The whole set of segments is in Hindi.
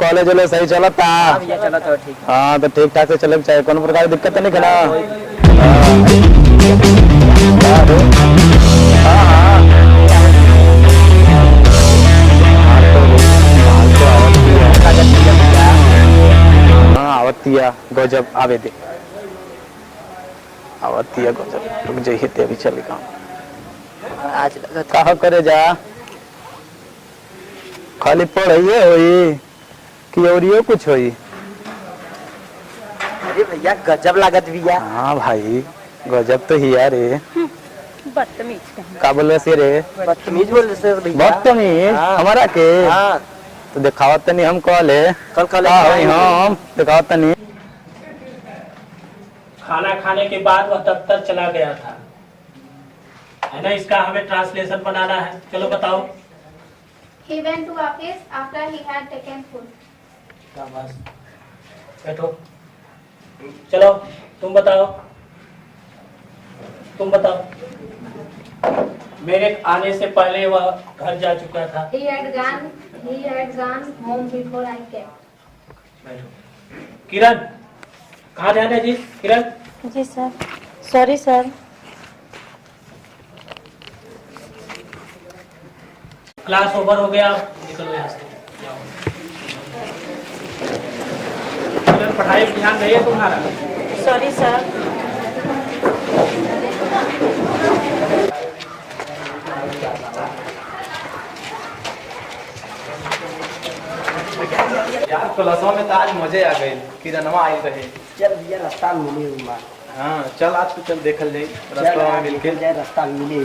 कॉलेज वाले सही चलता? भैया चलो तो ठीक। हाँ तो ठीक ठाक से चले चाहिए, कोनो प्रकार की दिक्कत नहीं खड़ा। आवतिया गजब आवे दे, आवतिया गजब रुक जाइए ते अभी चले काम आज कहा करे जा, खाली पढ़ाइए होई कि और ये कुछ होई? अरे भैया गजब लागत भैया। हाँ भाई गजब तो ही यार रे। बदतमीज का बोल रहे रे? बदतमीज बोल रहे भैया। बदतमीज हमारा के? हाँ तो दिखावत नहीं हम कॉल है कल हम दिखावत नहीं। खाना खाने के बाद वह दफ्तर चला गया था, है ना? इसका हमें ट्रांसलेशन बनाना है। चलो बताओ। He went to office after he had taken food. शाबाश, बैठो। चलो तुम बताओ, तुम बताओ। मेरे आने से पहले वह घर जा चुका था। He had gone home before I came. बैठो। किरण, कहाँ जाना है ji? Kiran ji sir, sorry sir. Class over हो गया, निकलो यहाँ से। किरण पढ़ाई में ध्यान नहीं है तुम्हारा? Sorry sir. यार क्लासों में तो आज मजे आ गए, किरणवा आई रहे। चल भैया रास्ता मिले। हाँ चल आज तो चल देखल जाए रास्ता में मिलके जाए, रास्ता मिले।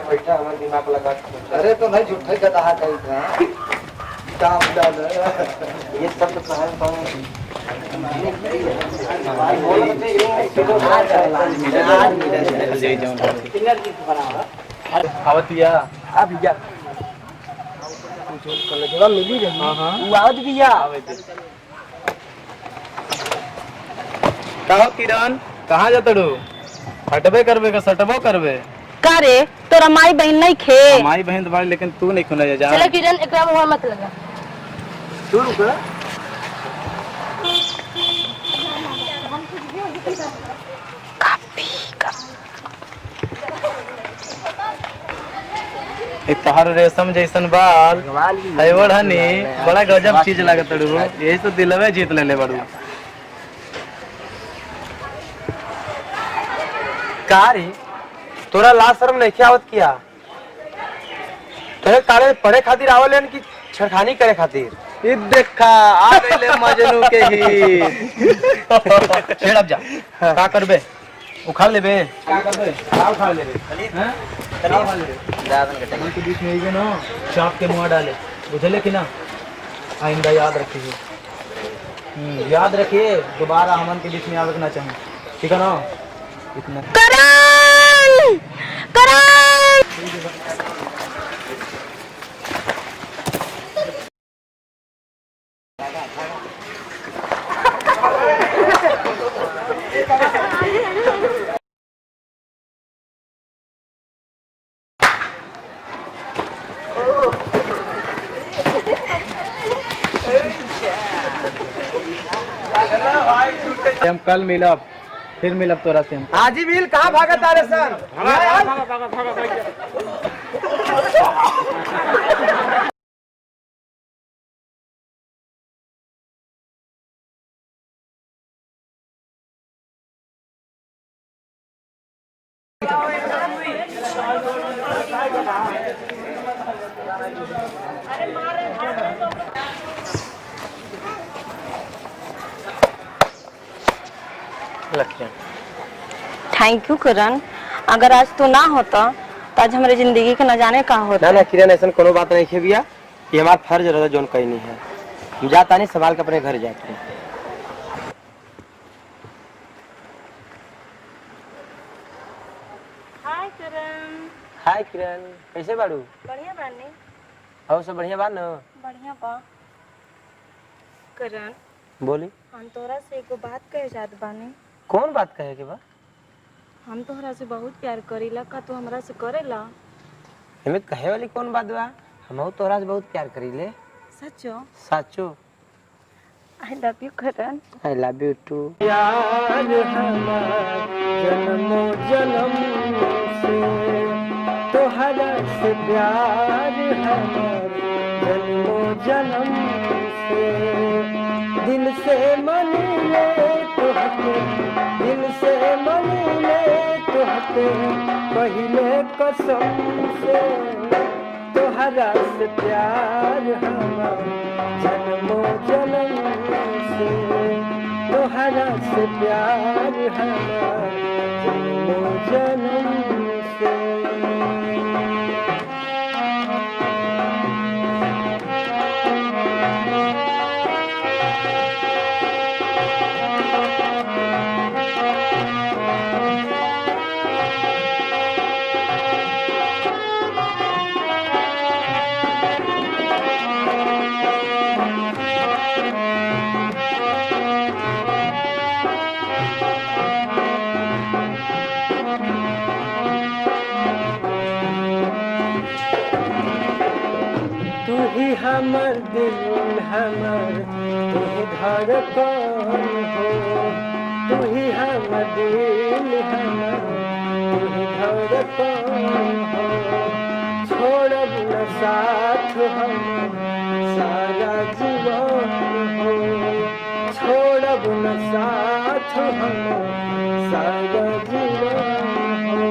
बैठा हमारा दिमाग लगा। अरे तो भाई झूठे गधा कहीं था काम डाल ये सब तो कहा आवतिया भैया मिली रही। आवत भैया कहो किरण कहाँ जाता रू? हटबे करबे का सटबो करबे? का रे तोरा माई बहन नहीं खे? हमारी बहन तुम्हारी, लेकिन तू नहीं खुना जा। चलो किरण एकरा मुंह मत लगा। तू रुक तोहर रेशम जैसन बाल है बढ़नी, बड़ा गजब चीज लागत रू। यही तो दिलवे जीत ले बड़ू। का रे तोरा लाज शर्म नहीं आवत किया? तोरे काले पढ़े खातिर आवलन की छड़खानी करे खातिर? ई देखा आ गइले मजनू के ही। छेड़ अब जा का करबे? उखाड़ लेबे? का करबे? का उखाड़ लेबे? हैं? का उखाड़ लेबे? दादन के मन के बीच में आइबे ना, चाप के मुंह डाले, बुझले कि ना? आइंदा याद रखिए। याद रखिए दोबारा हमन के बीच में आवे ना चाहिए, ठीक है ना? इतना करण करण हम कल मिलब, फिर मिलब तोरा से। हाजी बिल कहाँ भागत आ रे सर? थैंक यू किरण, अगर आज तू ना होता तो आज हमारी जिंदगी के न जाने का होता। ना ना किरण ऐसा कोनो बात नहीं है भैया, ये हमारा फर्ज रहता जोन कहीं नहीं है। हम जाता नहीं संभाल के अपने घर जाते हैं। हाय किरण। हाय किरण, कैसे बाड़ू? बढ़िया बानी। और सब बढ़िया बा न? बढ़िया बा। किरण, बोली। हम तोहरा से एगो बात कहे जात बानी। कौन बात कहे के बा? हम तोहरा से बहुत प्यार करीला, का तू हमरा से करेला? हमें कहे वाली कौन बात बा? हम तोहरा से बहुत प्यार करीले। सचो? साचो। I love you Kiran. I love you too. यार हमार जन्मों जन्म से तोहरा से प्यार हमार जन्मों जन्म से, दिल से मन ले तोहके, दिल से मन ले तोहके, पहले कसम से तोहरा से प्यार हमार जन्मों जन्म से, तोहरा से प्यार हमार जन्मों जन्म से। हमर दिल हमर तू ही धड़कन हो, तू ही हमर दिल हमर तू ही धड़कन हो, छोड़ब न साथ हम सारा जीवन हो, छोड़ब न साथ हम सारा जीवन हो।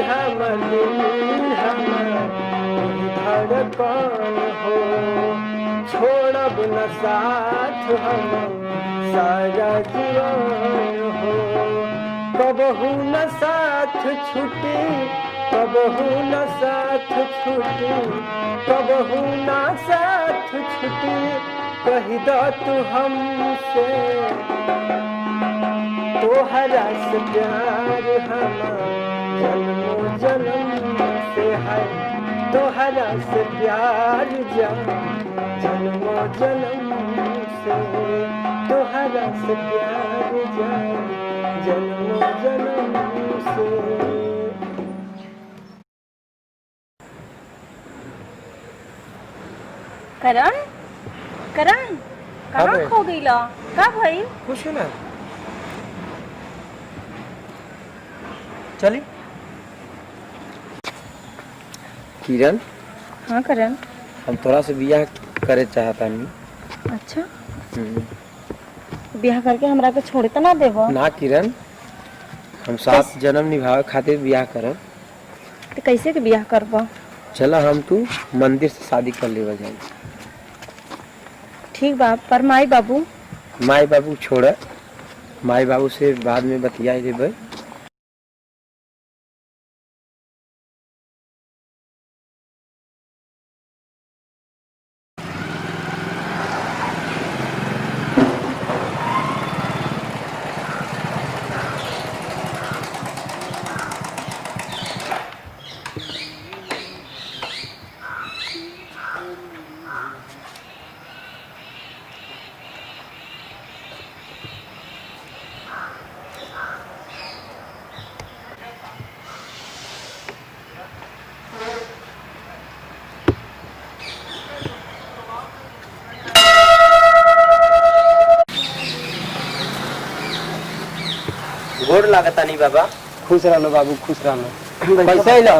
हमर दिल हमर धड़कन हो, छोड़ब न साथ हम सारा जीवन हो, कबहू न साथ छूटी, कबहू न साथ छूटी, कबहू न साथ छूटी, कही दो तू हमसे तोहरा से प्यार हमार जन्मों जन्म से है, तोहरा से प्यार जन्मों जन्म से, तोहरा से प्यार जन्मों जन्म से। करण, करण, कहाँ खो गईला? का भाई? कुछ ना, चली। किरण। हाँ करण। हम तोरा से बियाह करे चाहता नहीं। अच्छा, बियाह करके हमरा के छोड़ तो ना देबो? ना किरण, हम 7 जन्म निभावे खातिर बियाह करब। तो कैसे के बियाह करबो? चला हम तू मंदिर से शादी कर लेवा जाए। ठीक बा, पर माई बाबू? माई बाबू छोड़, माई बाबू से बाद में बतिया लेबै। गोड़ लागता नहीं बाबा। खुश रहो बाबू, खुश रहो। पैसा ही लो।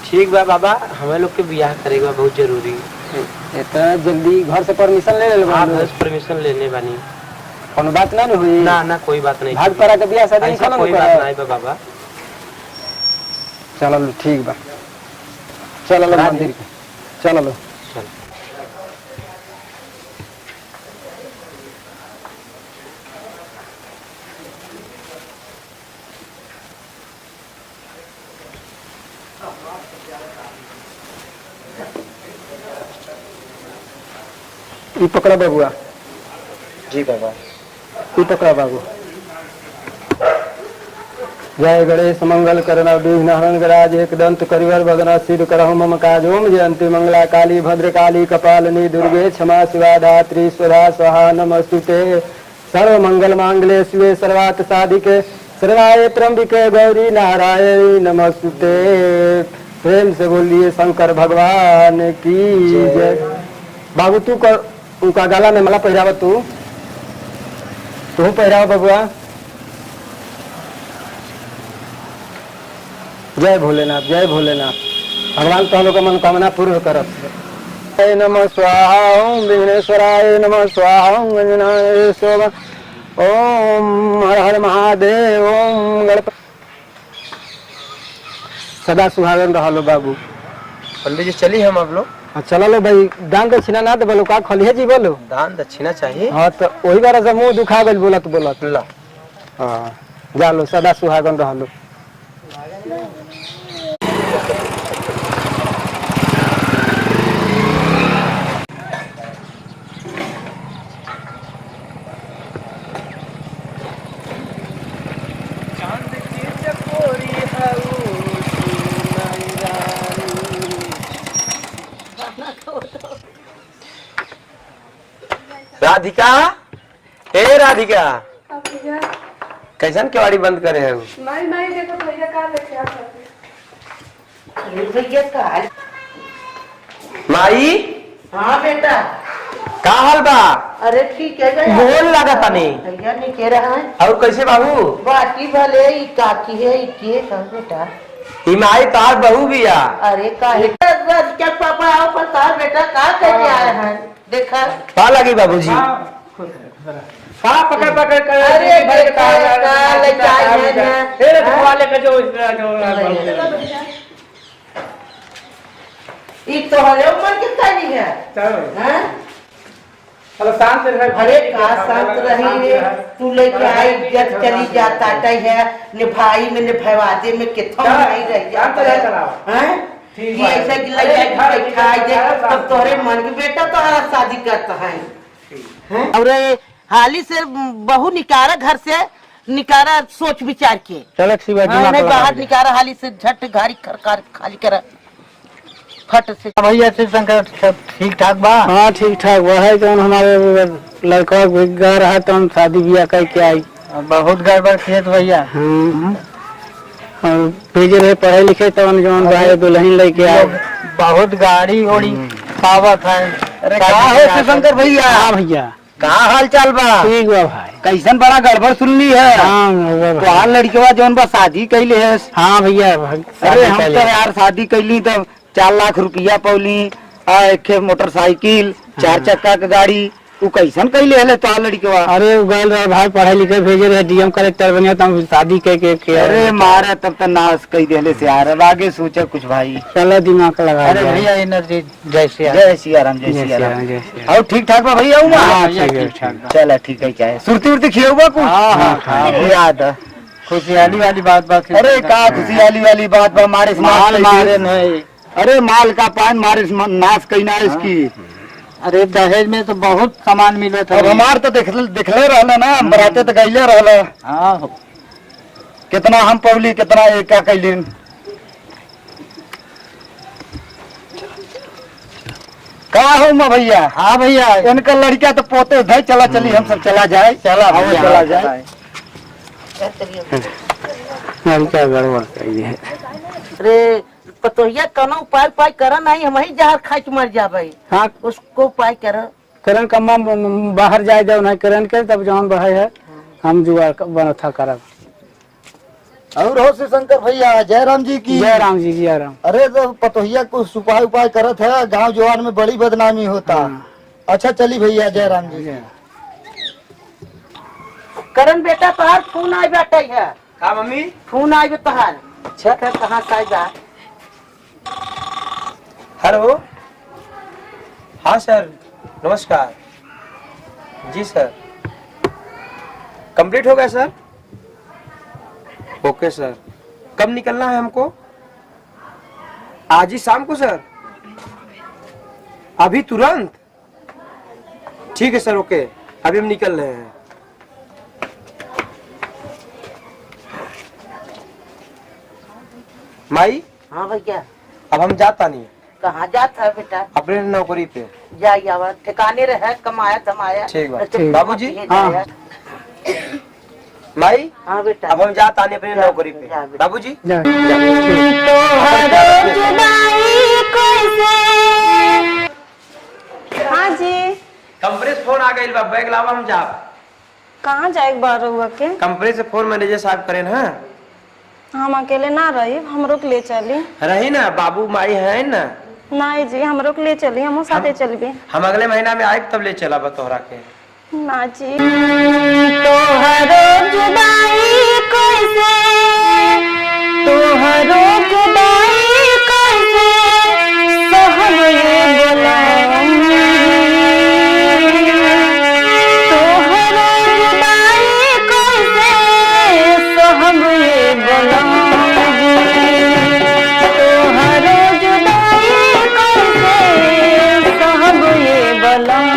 ठीक बा बाबा, हमें लोग के बियाह करेगा बहुत जरूरी। इतना जल्दी घर से परमिशन ले ले? हाँ, घर से परमिशन लेने बानी। कोनो बात ना हुई ना ना कोई बात नहीं भाग पड़ा के बियाह शादी नहीं ऐसा खत्म कोई बात नहीं बा बाबा चलो ठीक बा चलो मंदिर के चलो ई पकड़ा बाबुआ जी बाबा ई पकड़ा बाबू जय गणेश मंगल करना विघ्न हरण गराज एक दंत करिवर भगना सिद्ध करहु मम काज ओम जयंती मंगला काली भद्र काली कपालिनी दुर्गे क्षमा शिवा धात्री स्वधा स्वाहा नमस्तुते सर्व मंगल मांगल्ये शिवे सर्वार्थ साधिके सर्वाय त्र्यंबिके गौरी नारायणी नमस्तुते। प्रेम से बोलिए शंकर भगवान की जय। बाबू तू कर उनका गला में मला पहरावा तू पहरावा बबुआ। जय भोलेनाथ जय भोलेनाथ भगवान तो हम लोग का मनोकामना पूर्ण करत। नमः स्वाहा ओम विघ्नेश्वराय नमः स्वाहा ओम गणनाय स्वाहा ओम हर हर महादेव ओम गणपति। सदा सुहागन रहलो बाबू। पंडित जी चली हम अब लोग चला लो भाई दान दक्षिणा ना बोलो का खलिए जी बोलो दान दक्षिणा चाहिए। हाँ तो वही बार से मुंह दुखा गल बोलत ला हाँ जा लो सदा सुहागन रहलो। राधिका ए राधिका कैसन केवाड़ी बंद करे है नहीं देखो भैया का लेके आ भैया का माई हाँ बेटा का हाल बा। अरे ठीक है भैया बोल लगा तनी भैया नहीं कह रहा है और कैसे बाबू बाटी भले ई काकी है ई के कह बेटा ई माई तार बहू बिया। अरे का है क्या पापा आओ पर का बेटा का करके आए हैं देखा का लगी बाबूजी पकड़ पकड़ कर अरे बेटा का ले जाए ना तेरे वाले का जो ई तो हरे उम्र कितना नहीं है चलो हैं चलो शांत रह। अरे का शांत रही है तू लेके आई इज्जत चली जाता है निभाई में निभावादे में कितना नहीं रह जाता है ठीक ये ऐसा गिला जाए खाई दे तब तोहरे मन के बेटा तो शादी करता है और हाली से बहू निकारा घर से निकारा सोच विचार के चलो नहीं बाहर निकारा हाली से झट घारी खरकार खाली करा फट से भैया शिव शंकर सब ठीक ठाक बा। हाँ ठीक ठाक वह है जो हमारे लड़का गा रहा तो हम शादी ब्याह करके आई बहुत गड़बड़ किए तो भैया भेजे रहे पढ़े लिखे तो जो दुल्हन लेके आए बहुत गाड़ी घोड़ी पावत है। अरे शिव शंकर भैया। हाँ भैया कहाँ हाल चाल बा। ठीक बा भाई कैसन बड़ा गड़बड़ सुनली है। हाँ तो हाल लड़के जौन बा शादी कैले है। हाँ भैया अरे हम तो यार शादी कैली तो 4 लाख रुपया पौली एक मोटरसाइकिल 4 चक्का के गाड़ी तू कैसन कैले है तो लड़के। अरे गल रहा भाई पढ़े लिखे भेजे रहे डीएम कलेक्टर बने तो हम शादी के अरे मारे तब तो नाश कई देले से यार अब आगे सोचे कुछ भाई चलो दिमाग लगा। अरे भैया एनर्जी जय सिया राम जय सिया राम और ठीक ठाक बा भैया चलो ठीक है क्या है सुरती उर्ती खियाऊगा कुछ याद खुशहाली वाली बात। अरे का खुशहाली वाली बात बा मारे मारे नहीं। अरे माल का पान मारे नाश कहना इसकी। अरे दहेज में तो बहुत सामान मिले था। हमार तो दिखले रहला ना बराते तो गईले रहला। हाँ कितना हम पौली कितना एक क्या कैली। का हो मैं भैया। हाँ भैया इनका लड़का तो पोते भाई चला चली हम सब चला जाए चला जाए क्या गड़बड़ है। अरे पतोहिया कौन उपाय करा नहीं हम ही जहर खा के मर जाबे। हाँ उसको उपाय करन कम्मा बाहर जाए जाओ नहीं करन के तब जौन बहे है हम जुआ बन था करब। और हो शंकर भैया जय राम जी की। जय राम जी की जय राम। अरे तो पतोहिया को उपाय करत है गांव जवान में बड़ी बदनामी होता। अच्छा चली भैया जय राम जी। करण बेटा तोहार फोन आई बैठे है। हाँ मम्मी। फोन आई तोहार। अच्छा कहाँ से आएगा? हेलो। हाँ सर नमस्कार। जी सर कंप्लीट हो गया सर। ओके सर कब निकलना है हमको? आज ही शाम को सर? अभी तुरंत? ठीक है सर ओके अभी हम निकल रहे हैं। माई। हाँ भैया। अब हम जाता नहीं। कहाँ जाता है बेटा? अपने नौकरी पे जाइए आवा ठिकाने रहे कमाया धमाया। ठीक बात। बाबूजी। हाँ माई। हाँ बेटा अब हम जाता नहीं अपने नौकरी पे। बाबूजी। हाँ जी कंपनी से फोन आ गई बा बैग लावा हम जा। कहाँ जाए बार हुआ के? कंपनी से फोन मैनेजर साहब करे ना। हम अकेले ना रही हमरो के ले चली। रही ना बाबू माई है ना। नहीं जी हमरो के ले चली हम साथे चलबे। हम अगले महीना में आए तब ले चला बा तोहरा के। ना जी तोहरो जुदाई कैसे तोहरो जुदाई कैसे सहब ये बोलाऊं तोहरो जुदाई कैसे सहब ये बोलाऊं तोहरो जुदाई कैसे सहब ये बोलाऊं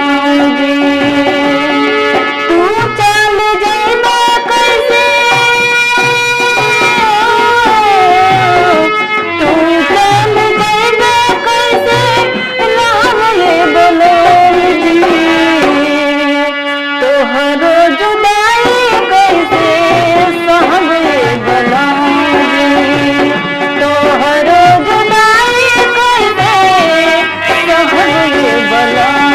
तू चल जाइबा कैसे तू चल जाइबा कैसे राम ये बोलोगी तोहरो जुदाई कैसे सहब ये बोलोगी तोहरो जुदाई कैसे सहब ये बोलोगी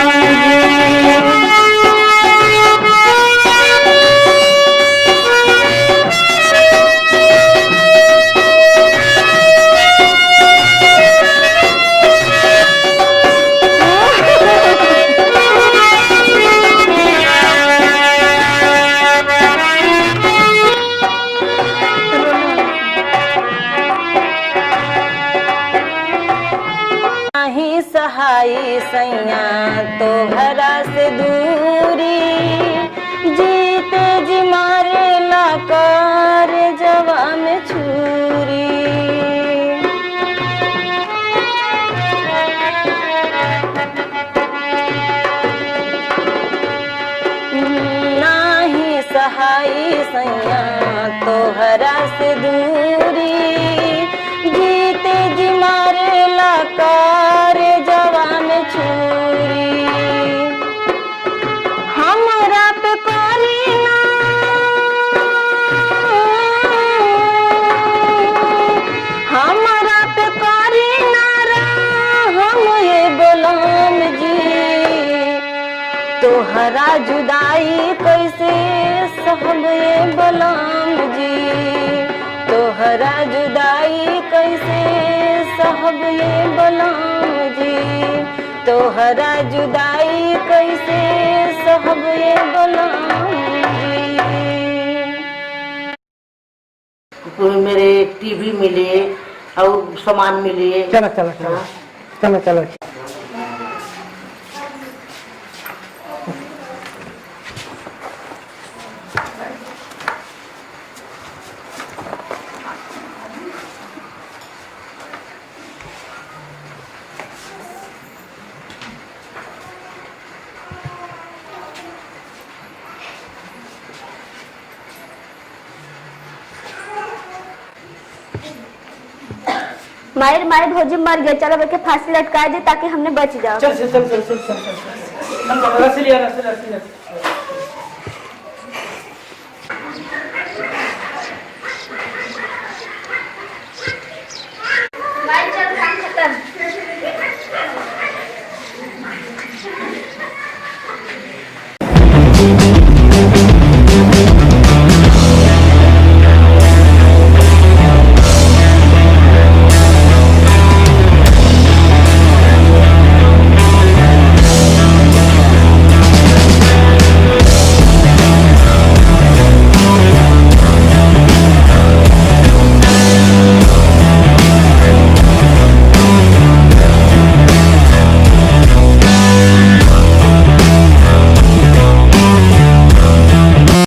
नहीं सहाई सैया तोहरा से दूरी जीते जी मारे लाकार जवा में छुरी नाही सहाई सैया तोहरा से दूरी जीते जी मारे लाकार जवान छुरी हमरा पे करी ना हमरा पे करी ना हम ये बोलाम जी तोहरा जुदाई कैसे सहब ये बोलाम जी तोहरा जुदाई कैसे सहब ये बोलाम जी तोहरा जुदाई कैसे सहब ये बोलाम जी मेरे टीवी मिले और सामान मिले। चलो चलो चलो चलो चलो मायर मायर भौजी मर गया चलो बल्कि फांसी लटका दे ताकि हमने बच जाओ। चल चल चल चल चल चल चल रस्सी लिया रस्सी रस्सी